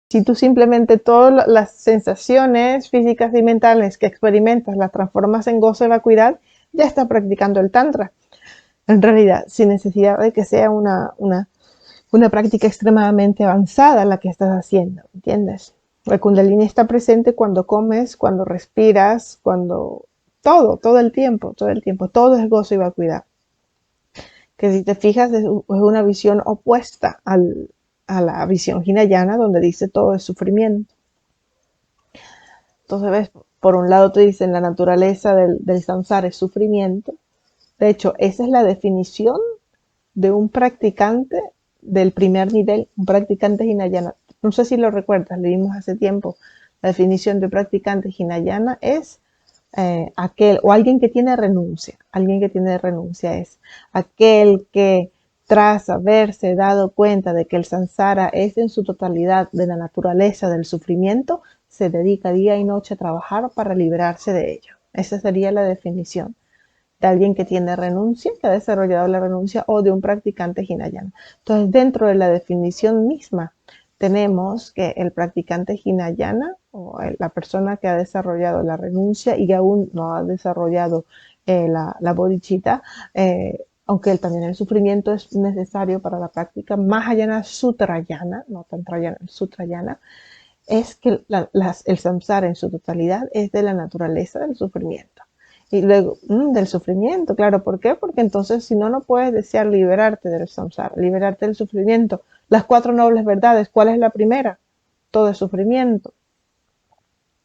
Si tú simplemente todas las sensaciones físicas y mentales que experimentas las transformas en gozo y vacuidad, ya estás practicando el Tantra. En realidad, sin necesidad de que sea una práctica extremadamente avanzada la que estás haciendo, ¿entiendes? El Kundalini está presente cuando comes, cuando respiras, cuando todo el tiempo, todo es gozo y vacuidad. Que si te fijas es una visión opuesta a la visión hinayana donde dice todo es sufrimiento. Entonces, ves, por un lado te dicen la naturaleza del samsara es sufrimiento. De hecho, esa es la definición de un practicante del primer nivel, un practicante hinayana. No sé si lo recuerdas, leímos hace tiempo. La definición de practicante hinayana es aquel o alguien que tiene renuncia. Alguien que tiene renuncia es aquel que tras haberse dado cuenta de que el samsara es en su totalidad de la naturaleza del sufrimiento, se dedica día y noche a trabajar para liberarse de ello. Esa sería la definición de alguien que tiene renuncia, que ha desarrollado la renuncia, o de un practicante hinayana. Entonces, dentro de la definición misma, tenemos que el practicante hinayana, o la persona que ha desarrollado la renuncia y que aún no ha desarrollado la bodhicitta, aunque también el sufrimiento es necesario para la práctica mahayana sutrayana, no tantrayana, sutrayana, es que el samsara en su totalidad es de la naturaleza del sufrimiento. Y luego, del sufrimiento, claro, ¿por qué? Porque entonces si no, no puedes desear liberarte del samsara, liberarte del sufrimiento. Las cuatro nobles verdades, ¿cuál es la primera? Todo es sufrimiento,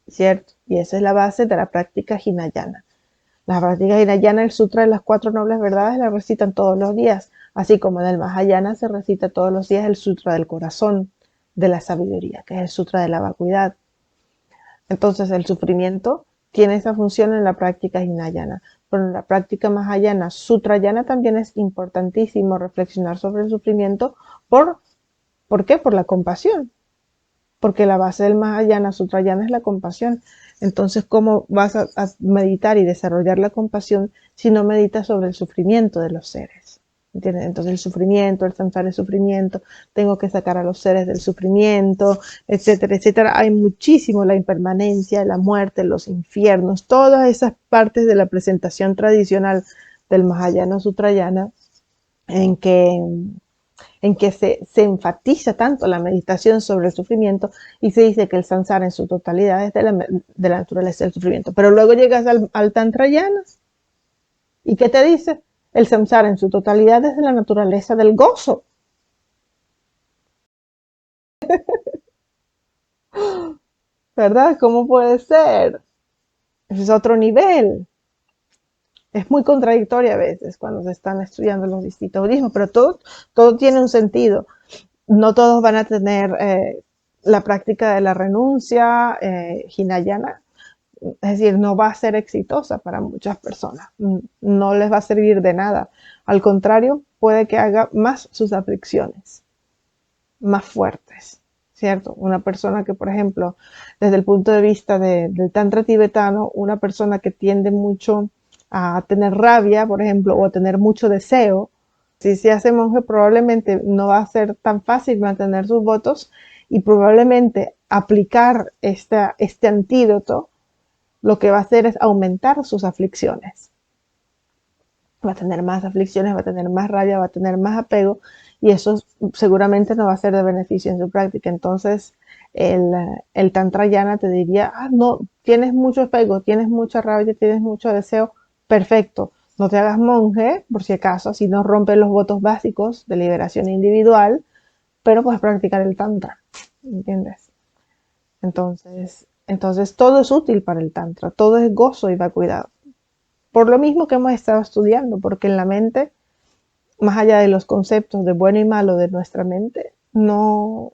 ¿cierto? Y esa es la base de la práctica hinayana. La práctica hinayana, el sutra de las cuatro nobles verdades, la recitan todos los días, así como en el Mahayana se recita todos los días el sutra del corazón, de la sabiduría, que es el sutra de la vacuidad. Entonces el sufrimiento tiene esa función en la práctica hinayana, pero en la práctica mahayana, sutrayana también es importantísimo reflexionar sobre el sufrimiento. ¿Por qué? Por la compasión, porque la base del mahayana, sutrayana es la compasión. Entonces, ¿cómo vas a meditar y desarrollar la compasión si no meditas sobre el sufrimiento de los seres? ¿Entiendes? Entonces el sufrimiento, el samsara es sufrimiento, tengo que sacar a los seres del sufrimiento, etcétera, etcétera. Hay muchísimo la impermanencia, la muerte, los infiernos, todas esas partes de la presentación tradicional del Mahayana Sutrayana en que, se enfatiza tanto la meditación sobre el sufrimiento y se dice que el samsara en su totalidad es de la naturaleza del sufrimiento. Pero luego llegas al Tantrayana y ¿qué te dice? El samsara en su totalidad es de la naturaleza del gozo. ¿Verdad? ¿Cómo puede ser? Ese es otro nivel. Es muy contradictorio a veces cuando se están estudiando los distintos budismos, pero todo tiene un sentido. No todos van a tener la práctica de la renuncia hinayana, es decir, no va a ser exitosa para muchas personas, no les va a servir de nada. Al contrario, puede que haga más sus aflicciones, más fuertes, ¿cierto? Una persona que, por ejemplo, desde el punto de vista del tantra tibetano, una persona que tiende mucho a tener rabia, por ejemplo, o a tener mucho deseo, si se hace monje probablemente no va a ser tan fácil mantener sus votos y probablemente aplicar este antídoto lo que va a hacer es aumentar sus aflicciones. Va a tener más aflicciones, va a tener más rabia, va a tener más apego y eso seguramente no va a ser de beneficio en su práctica. Entonces el Tantrayana te diría, no, tienes mucho apego, tienes mucha rabia, tienes mucho deseo, perfecto. No te hagas monje, por si acaso, así no rompes los votos básicos de liberación individual, pero puedes practicar el Tantra, ¿entiendes? Entonces todo es útil para el Tantra, todo es gozo y vacuidad. Por lo mismo que hemos estado estudiando, porque en la mente, más allá de los conceptos de bueno y malo de nuestra mente, no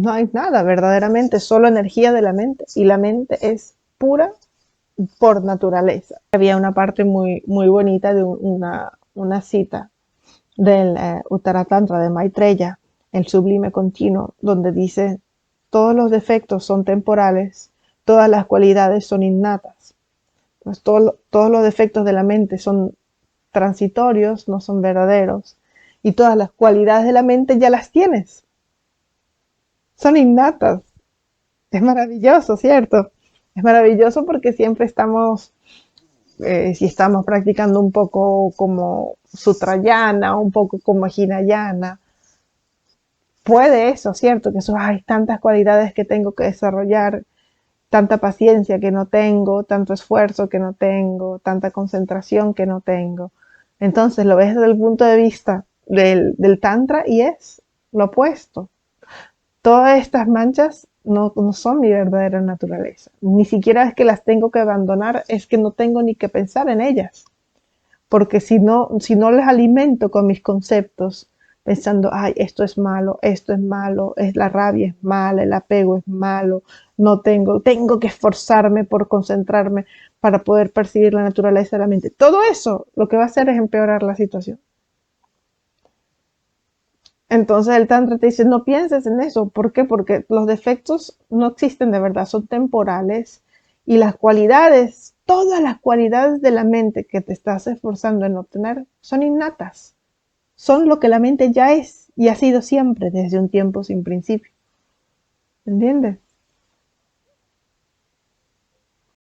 hay nada verdaderamente, solo energía de la mente, y la mente es pura por naturaleza. Había una parte muy, muy bonita de una cita del Uttaratantra de Maitreya, el sublime continuo, donde dice, todos los defectos son temporales, todas las cualidades son innatas. Pues todos los defectos de la mente son transitorios, no son verdaderos, y todas las cualidades de la mente ya las tienes, son innatas. Es maravilloso, ¿cierto? Es maravilloso porque siempre estamos, si estamos practicando un poco como Sutrayana, un poco como Hinayana, puede eso, ¿cierto? Que eso, hay tantas cualidades que tengo que desarrollar, tanta paciencia que no tengo, tanto esfuerzo que no tengo, tanta concentración que no tengo. Entonces lo ves desde el punto de vista del Tantra y es lo opuesto. Todas estas manchas no son mi verdadera naturaleza. Ni siquiera es que las tengo que abandonar, es que no tengo ni que pensar en ellas. Porque si no les alimento con mis conceptos, pensando, ay, esto es malo, es la rabia es mala, el apego es malo, no tengo que esforzarme por concentrarme para poder percibir la naturaleza de la mente. Todo eso lo que va a hacer es empeorar la situación. Entonces el Tantra te dice, no pienses en eso. ¿Por qué? Porque los defectos no existen de verdad, son temporales y las cualidades, todas las cualidades de la mente que te estás esforzando en obtener son innatas. Son lo que la mente ya es y ha sido siempre desde un tiempo sin principio. ¿Entiendes?